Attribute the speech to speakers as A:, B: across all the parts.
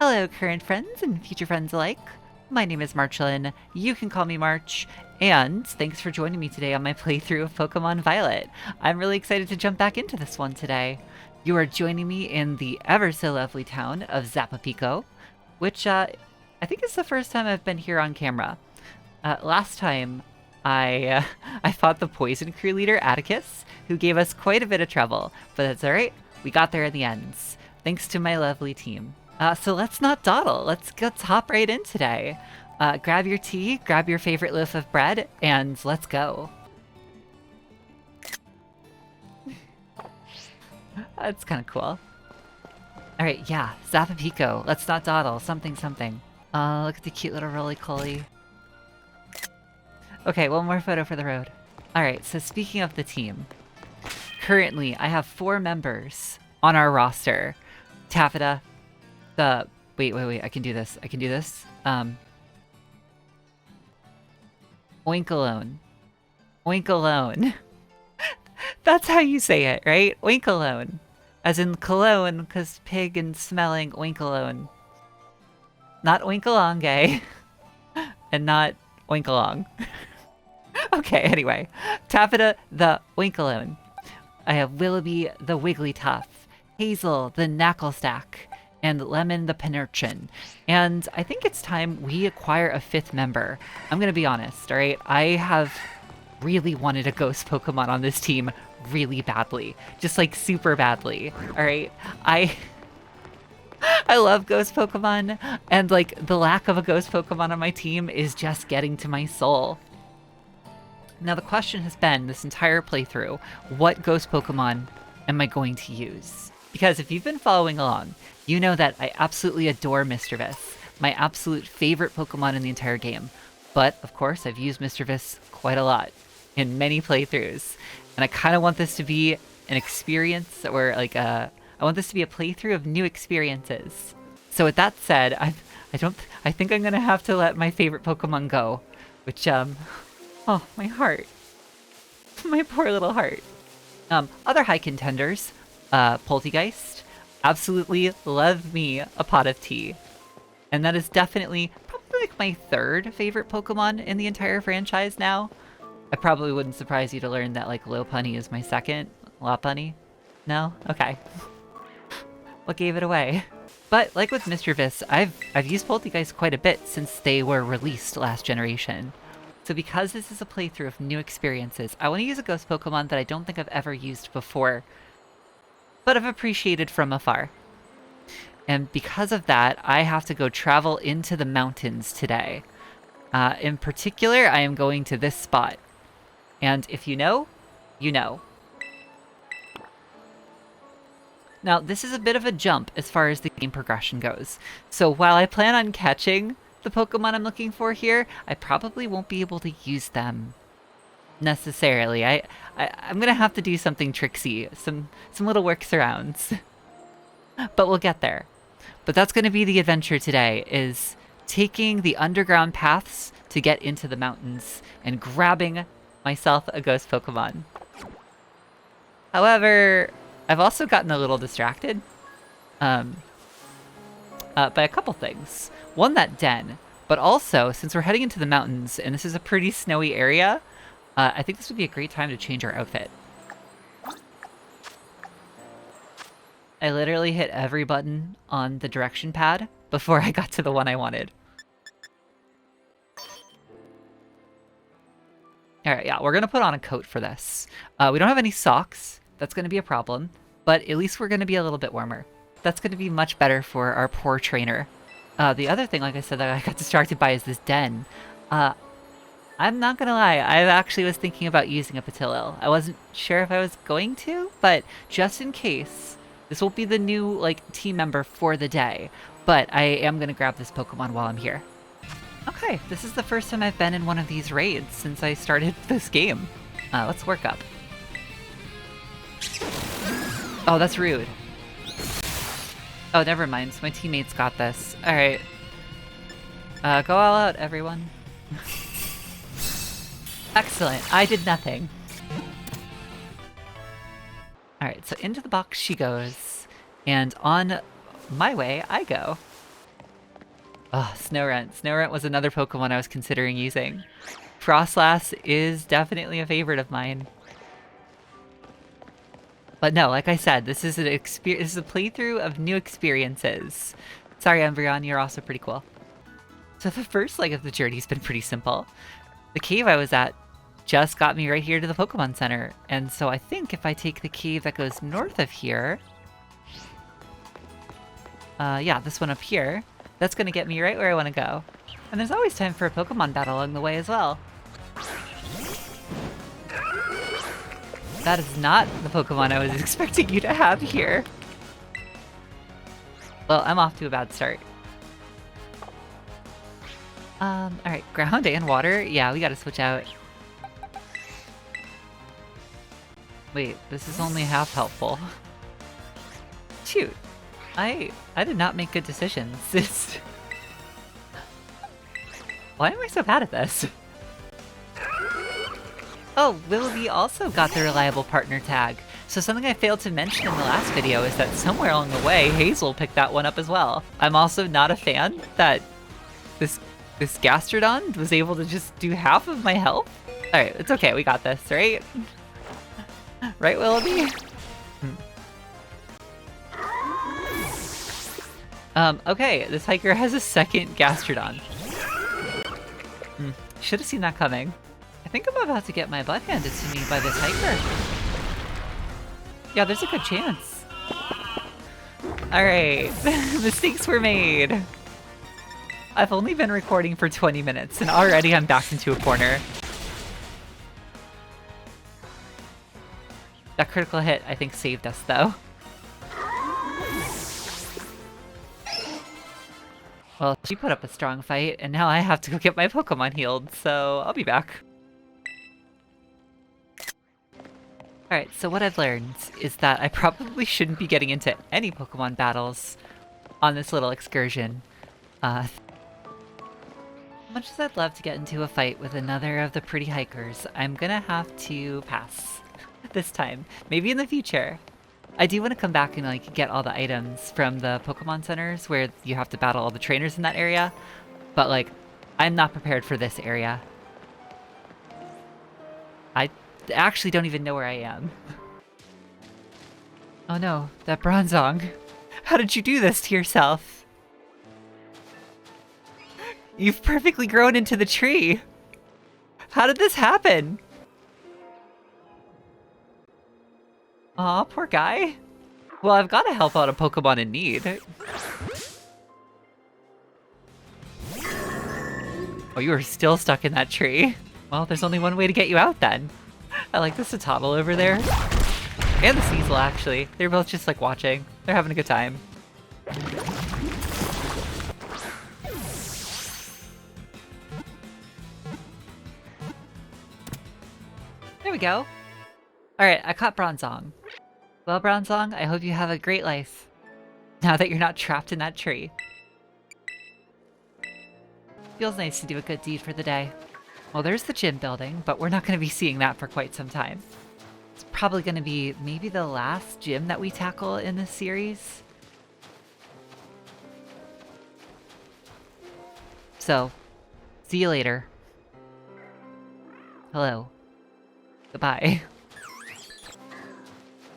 A: Hello, current friends and future friends alike. My name is Marchalan. You can call me March. And thanks for joining me today on my playthrough of Pokemon Violet. I'm really excited to jump back into this one today. You are joining me in the ever so lovely town of Zapapico, which I think is the first time I've been here on camera. Last time, I fought the Poison Crew leader, Atticus, who gave us quite a bit of trouble, but that's alright. We got there in the end, thanks to my lovely team. So let's not dawdle. Let's hop right in today. Grab your tea, grab your favorite loaf of bread, and let's go. That's kind of cool. Alright, yeah, Zapapico. Let's not dawdle. Something, something. Look at the cute little roly-poly. Okay, one more photo for the road. Alright, so speaking of the team. Currently, I have 4 members on our roster. Taffeta, wait, I can do this. Oinkalone. Oinkalone. That's how you say it, right? Oinkalone. As in cologne, because pig and smelling oinkalone. Not oinkalonge. And not oinkalong. Okay, anyway. Taffeta the Oinkalone. I have Willoughby the Wigglytuff. Hazel the Knacklestack. And Lemon the Penurchin. And I think it's time we acquire a 5th member. I'm gonna be honest, alright? I have really wanted a ghost Pokemon on this team really badly. Just like super badly, alright? I love ghost Pokemon, and like the lack of a ghost Pokemon on my team is just getting to my soul. Now the question has been this entire playthrough, what ghost Pokemon am I going to use? Because if you've been following along, you know that I absolutely adore Mischievous, my absolute favorite Pokemon in the entire game. But, of course, I've used Mischievous quite a lot in many playthroughs. And I kind of want this to be an experience, or like I want this to be a playthrough of new experiences. So with that said, I think I'm going to have to let my favorite Pokemon go. Which, oh, my heart. My poor little heart. Other high contenders. Poltegeist, absolutely love me a pot of tea. And that is definitely probably like my 3rd favorite Pokemon in the entire franchise now. I probably wouldn't surprise you to learn that like Lopunny is my 2nd. Lopunny? No? Okay. What gave it away? But like with Mischievous, I've used Poltegeist quite a bit since they were released last generation. So because this is a playthrough of new experiences, I want to use a ghost Pokemon that I don't think I've ever used before, but I've appreciated from afar. And because of that, I have to go travel into the mountains today. In particular, I am going to this spot. And if you know, you know. Now, this is a bit of a jump as far as the game progression goes. So while I plan on catching the Pokemon I'm looking for here, I probably won't be able to use them necessarily. I'm gonna have to do something tricksy, some little workarounds. But we'll get there. But that's gonna be the adventure today, is taking the underground paths to get into the mountains and grabbing myself a ghost Pokemon. However, I've also gotten a little distracted by a couple things. One, that den, but also, since we're heading into the mountains and this is a pretty snowy area, I think this would be a great time to change our outfit. I literally hit every button on the direction pad before I got to the one I wanted. Alright, yeah, we're gonna put on a coat for this. We don't have any socks. That's gonna be a problem. But at least we're gonna be a little bit warmer. That's gonna be much better for our poor trainer. The other thing, like I said, that I got distracted by is this den. I'm not gonna lie, I actually was thinking about using a Patilil. I wasn't sure if I was going to, but just in case, this will be the new, like, team member for the day. But I am gonna grab this Pokemon while I'm here. Okay, this is the first time I've been in one of these raids since I started this game. Let's work up. Oh, that's rude. Oh, never mind, my teammates got this. Alright. Go all out, everyone. Excellent, I did nothing. Alright, so into the box she goes, and on my way I go. Oh, Snorunt. Snorunt was another Pokemon I was considering using. Frostlass is definitely a favorite of mine. But no, like I said, this is this is a playthrough of new experiences. Sorry, Umbreon, you're also pretty cool. So the first leg of the journey's been pretty simple. The cave I was at just got me right here to the Pokemon Center. And so I think if I take the cave that goes north of here... yeah, this one up here. That's gonna get me right where I want to go. And there's always time for a Pokemon battle along the way as well. That is not the Pokemon I was expecting you to have here. Well, I'm off to a bad start. Alright, ground and water. Yeah, we gotta switch out. Wait, this is only half helpful. Shoot. I did not make good decisions. Why am I so bad at this? Oh, Willoughby also got the reliable partner tag. So something I failed to mention in the last video is that somewhere along the way, Hazel picked that one up as well. I'm also not a fan that this Gastrodon was able to just do half of my health. Alright, it's okay, we got this, right? Right, Willoughby? Okay, this hiker has a second Gastrodon. Should have seen that coming. I think I'm about to get my butt handed to me by this hiker. Yeah, there's a good chance. Alright, mistakes were made. I've only been recording for 20 minutes and already I'm backed into a corner. That critical hit, I think, saved us though. Well, she put up a strong fight, and now I have to go get my Pokemon healed, so I'll be back. Alright, so what I've learned is that I probably shouldn't be getting into any Pokemon battles on this little excursion. As much as I'd love to get into a fight with another of the pretty hikers, I'm gonna have to pass this time. Maybe in the future. I do want to come back and like get all the items from the Pokemon centers where you have to battle all the trainers in that area, but like, I'm not prepared for this area. I actually don't even know where I am. Oh no, that Bronzong. How did you do this to yourself? You've perfectly grown into the tree. How did this happen? Aw, poor guy. Well, I've got to help out a Pokemon in need. Oh, you are still stuck in that tree. Well, there's only one way to get you out then. I like the Citadel over there. And the Sneasel, actually. They're both just like watching. They're having a good time. There we go. Alright, I caught Bronzong. Well, Bronzong, I hope you have a great life. Now that you're not trapped in that tree. Feels nice to do a good deed for the day. Well, there's the gym building, but we're not going to be seeing that for quite some time. It's probably going to be maybe the last gym that we tackle in this series. So, see you later. Hello. Goodbye.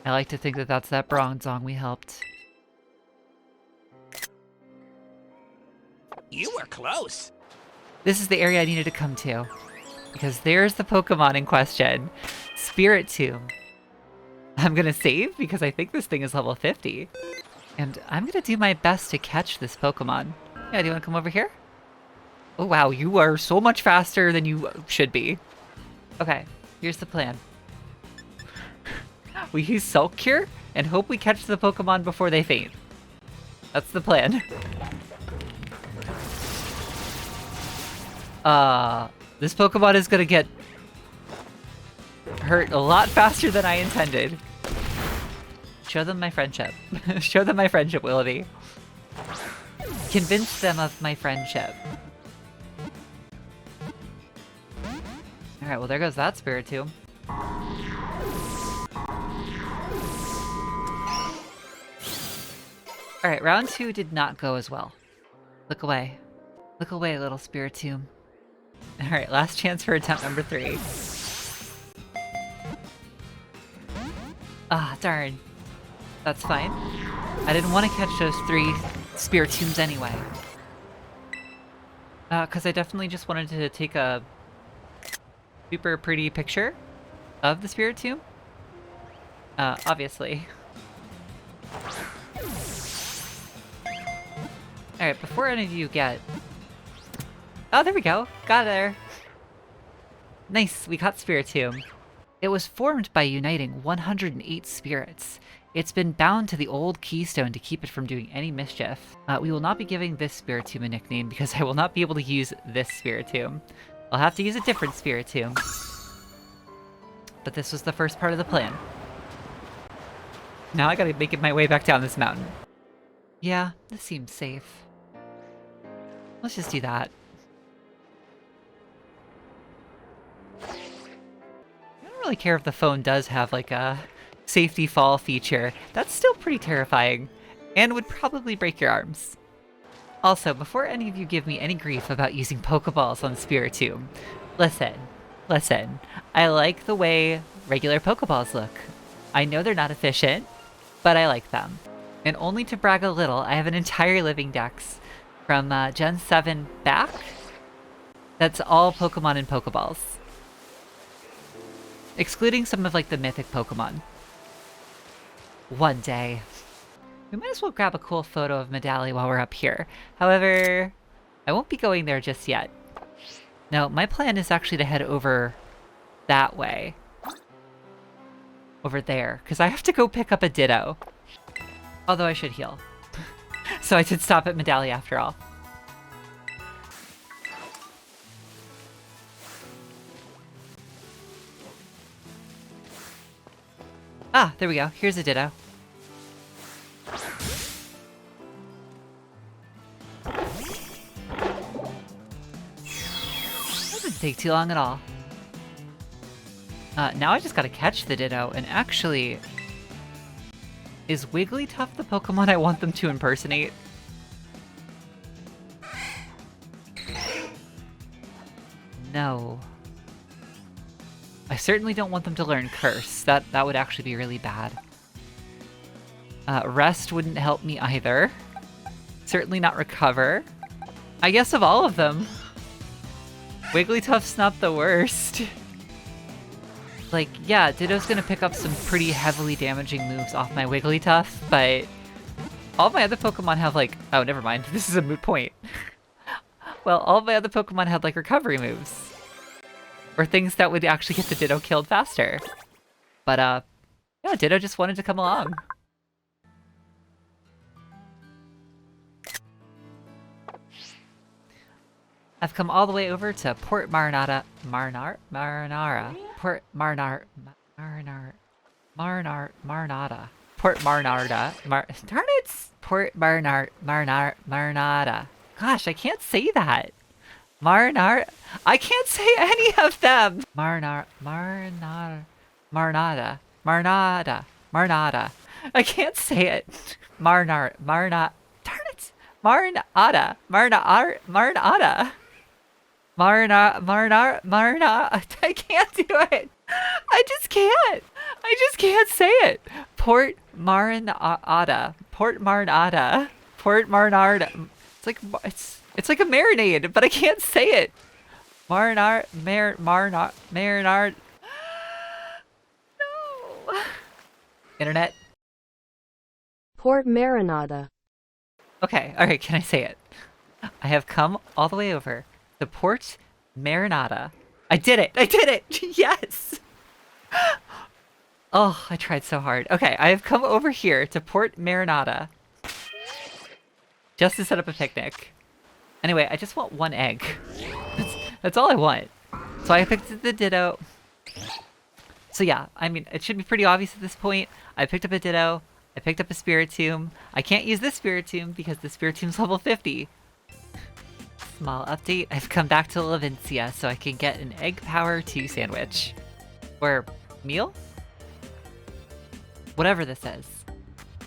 A: I like to think that that's that Bronzong we helped.
B: You were close.
A: This is the area I needed to come to. Because there's the Pokemon in question. Spirit Tomb. I'm gonna save because I think this thing is level 50. And I'm gonna do my best to catch this Pokemon. Yeah, do you wanna come over here? Oh wow, you are so much faster than you should be. Okay, here's the plan. We use Sulk Cure and hope we catch the Pokemon before they faint. That's the plan. This Pokemon is gonna get hurt a lot faster than I intended. Show them my friendship. Show them my friendship, Willoughby. Convince them of my friendship. Alright, well there goes that Spirit Tomb. Alright, round 2 did not go as well. Look away. Look away, little Spiritomb. Alright, last chance for attempt number 3. Ah, darn. That's fine. I didn't want to catch those 3 Spiritombs anyway. Because I definitely just wanted to take a super pretty picture of the Spiritomb. Obviously. Alright, before any of you get... Oh, there we go. Got there. Nice, we caught Spiritomb. It was formed by uniting 108 spirits. It's been bound to the old keystone to keep it from doing any mischief. We will not be giving this Spiritomb a nickname because I will not be able to use this Spiritomb. I'll have to use a different Spiritomb. But this was the first part of the plan. Now I gotta make my way back down this mountain. Yeah, this seems safe. Let's just do that. I don't really care if the phone does have like a safety fall feature. That's still pretty terrifying and would probably break your arms. Also, before any of you give me any grief about using Pokeballs on Spiritomb, listen. I like the way regular Pokeballs look. I know they're not efficient, but I like them. And only to brag a little, I have an entire living dex from Gen 7 back that's all Pokemon and Pokeballs. Excluding some of like the mythic Pokemon. One day. We might as well grab a cool photo of Medali while we're up here. However, I won't be going there just yet. No, my plan is actually to head over that way. Over there, because I have to go pick up a Ditto. Although I should heal. So I did stop at Medali after all. Ah, there we go. Here's a Ditto. That didn't take too long at all. Now I just gotta catch the Ditto, and actually... Is Wigglytuff the Pokemon I want them to impersonate? No. I certainly don't want them to learn Curse. That would actually be really bad. Rest wouldn't help me either. Certainly not Recover. I guess of all of them, Wigglytuff's not the worst. Like, yeah, Ditto's gonna pick up some pretty heavily damaging moves off my Wigglytuff, but all my other Pokemon have like... Oh, never mind. This is a moot point. Well, all my other Pokemon had like recovery moves. Or things that would actually get the Ditto killed faster. But, yeah, Ditto just wanted to come along. I've come all the way over to Port Marinara. Port Marinara. Port Marinarda. Darn it! Port Marinada. Gosh, I can't say that. I can't say any of them. Marnada. I can't say it. Darn it. Marnada. I can't do it. I just can't say it. Port Marinada. It's like a marinade, but I can't say it. Marinard. No. Internet.
B: Port Marinada.
A: Okay, alright, can I say it? I have come all the way over to Port Marinada. I did it! Yes! Oh, I tried so hard. Okay, I have come over here to Port Marinada. Just to set up a picnic. Anyway, I just want one egg. That's all I want. So I picked the Ditto. So yeah, I mean, it should be pretty obvious at this point. I picked up a Ditto. I picked up a Spiritomb. I can't use this Spiritomb because the Spiritomb's level 50. Small update, I've come back to Levincia so I can get an Egg Power 2 sandwich. Or meal? Whatever this is.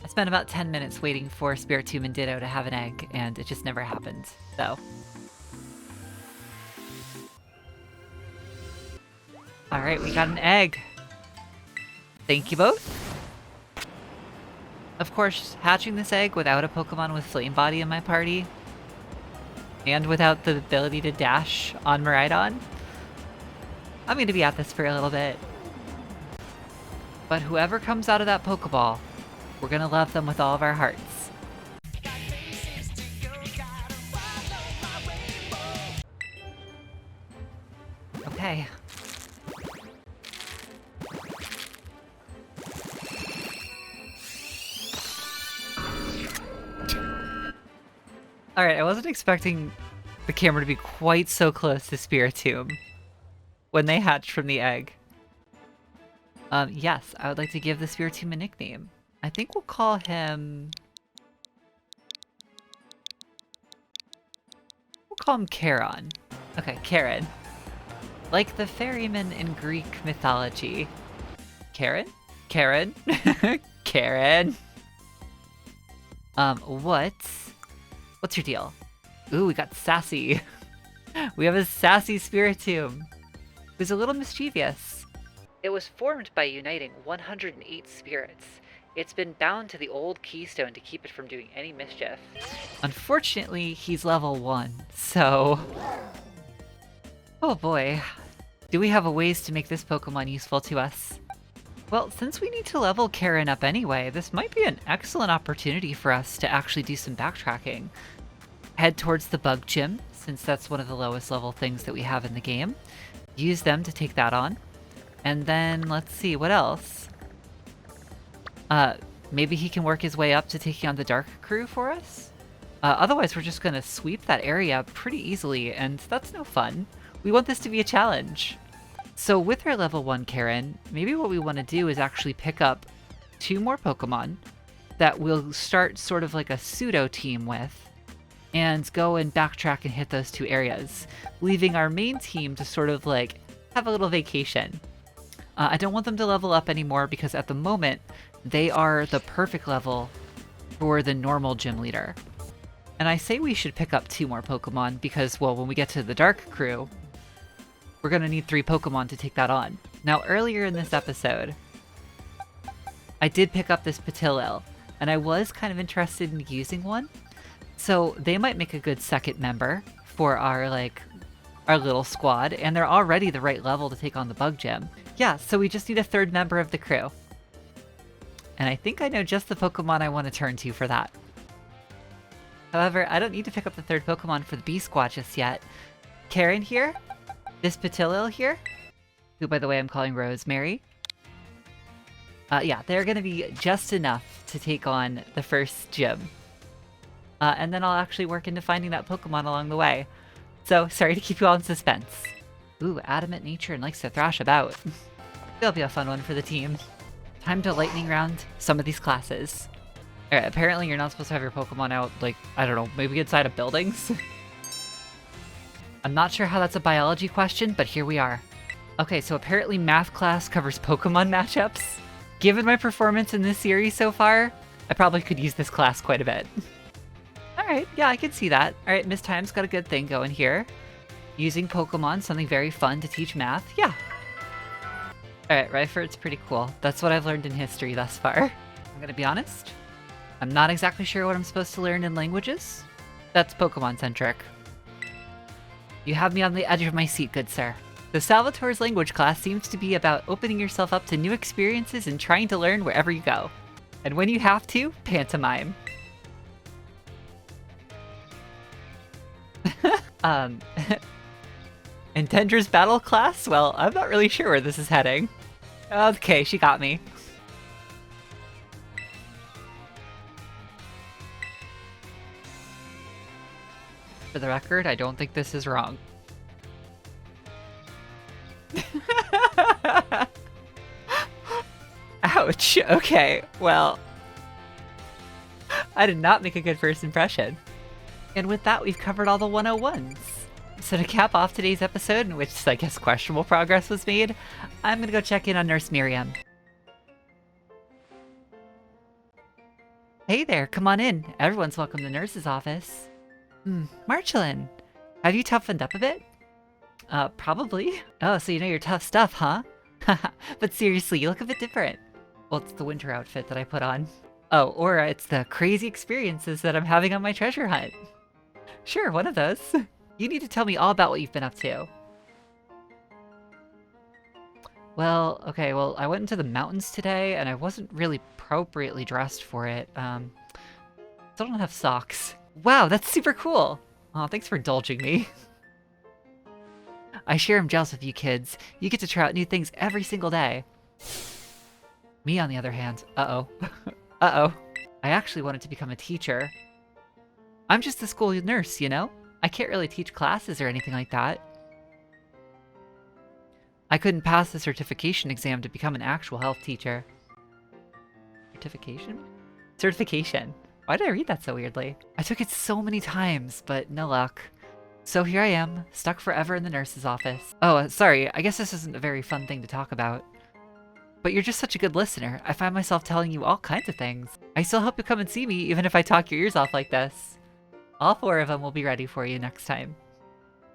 A: I spent about 10 minutes waiting for Spiritomb and Ditto to have an egg, and it just never happened. So, Alright, we got an egg. Thank you both. Of course, hatching this egg without a Pokemon with Flame Body in my party, and without the ability to dash on Miraidon, I'm going to be at this for a little bit. But whoever comes out of that Pokeball, we're going to love them with all of our hearts. Okay. Alright, I wasn't expecting the camera to be quite so close to Spiritomb when they hatched from the egg. Yes, I would like to give the Spiritomb a nickname. I think we'll call him... We'll call him Charon. Okay, Charon. Like the ferryman in Greek mythology. Charon? Charon? Charon? What's your deal? Ooh, we got sassy. We have a sassy Spiritomb, who's a little mischievous. It was formed by uniting 108 spirits. It's been bound to the old keystone to keep it from doing any mischief. Unfortunately, he's level 1, so... Oh boy. Do we have a ways to make this Pokemon useful to us? Well, since we need to level Karen up anyway, this might be an excellent opportunity for us to actually do some backtracking. Head towards the Bug Gym, since that's one of the lowest level things that we have in the game. Use them to take that on. And then, let's see, what else? Maybe he can work his way up to taking on the Dark Crew for us? Otherwise, we're just gonna sweep that area pretty easily, and that's no fun. We want this to be a challenge. So with our level 1 Karen, maybe what we want to do is actually pick up 2 more Pokemon that we'll start sort of like a pseudo team with, and go and backtrack and hit those 2 areas, leaving our main team to sort of like have a little vacation. I don't want them to level up anymore because at the moment, they are the perfect level for the normal gym leader. And I say we should pick up 2 more Pokemon because, well, when we get to the Dark Crew, we're going to need 3 Pokemon to take that on. Now, earlier in this episode, I did pick up this Patilil, and I was kind of interested in using one. So they might make a good second member for our little squad, and they're already the right level to take on the Bug Gym. Yeah, so we just need a 3rd member of the crew. And I think I know just the Pokemon I want to turn to for that. However, I don't need to pick up the 3rd Pokemon for the B squad just yet. Karen here, this Patilil here, who by the way I'm calling Rosemary. Yeah, they're going to be just enough to take on the first gym. And then I'll actually work into finding that Pokemon along the way. So, sorry to keep you all in suspense. Ooh, adamant nature and likes to thrash about. It'll be a fun one for the team. Time to lightning round some of these classes. Alright, apparently you're not supposed to have your Pokemon out, like, I don't know, maybe inside of buildings? I'm not sure how that's a biology question, but here we are. Okay, so apparently math class covers Pokemon matchups. Given my performance in this series so far, I probably could use this class quite a bit. Alright, yeah, I can see that. Alright, Miss Time's got a good thing going here. Using Pokemon, something very fun to teach math. Yeah. Alright, Ryford's pretty cool. That's what I've learned in history thus far. I'm gonna be honest. I'm not exactly sure what I'm supposed to learn in languages. That's Pokemon-centric. You have me on the edge of my seat, good sir. The Salvatore's language class seems to be about opening yourself up to new experiences and trying to learn wherever you go. And when you have to, pantomime. Intendra's battle class? Well, I'm not really sure where this is heading. Okay, she got me. For the record, I don't think this is wrong. Ouch. Okay, well, I did not make a good first impression. And with that, we've covered all the 101s. So to cap off today's episode, in which I guess questionable progress was made, I'm gonna go check in on Nurse Miriam. Hey there, come on in. Everyone's welcome to Nurse's office. Marchalan, have you toughened up a bit? Probably. Oh, so you know your tough stuff, huh? But seriously, you look a bit different. Well, it's the winter outfit that I put on. Oh, or it's the crazy experiences that I'm having on my treasure hunt. Sure, one of those. You need to tell me all about what you've been up to. Well, okay, well, I went into the mountains today, and I wasn't really appropriately dressed for it. Still don't have socks. Wow, that's super cool! Aw, thanks for indulging me. I sure am jealous of you kids. You get to try out new things every single day. Me, on the other hand, uh-oh. Uh-oh. I actually wanted to become a teacher. I'm just a school nurse, you know? I can't really teach classes or anything like that. I couldn't pass the certification exam to become an actual health teacher. Certification? Certification. Why did I read that so weirdly? I took it so many times, but no luck. So here I am, stuck forever in the nurse's office. Oh, sorry, I guess this isn't a very fun thing to talk about. But you're just such a good listener. I find myself telling you all kinds of things. I still hope you come and see me, even if I talk your ears off like this. All 4 of them will be ready for you next time.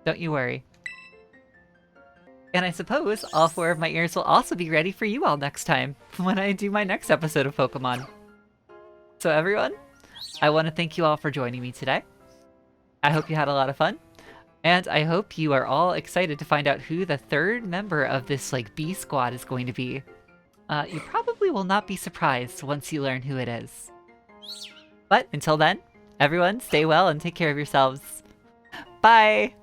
A: Don't you worry. And I suppose all 4 of my ears will also be ready for you all next time, when I do my next episode of Pokemon. So everyone, I want to thank you all for joining me today. I hope you had a lot of fun. And I hope you are all excited to find out who the 3rd member of this, B squad is going to be. You probably will not be surprised once you learn who it is. But until then, everyone, stay well and take care of yourselves. Bye!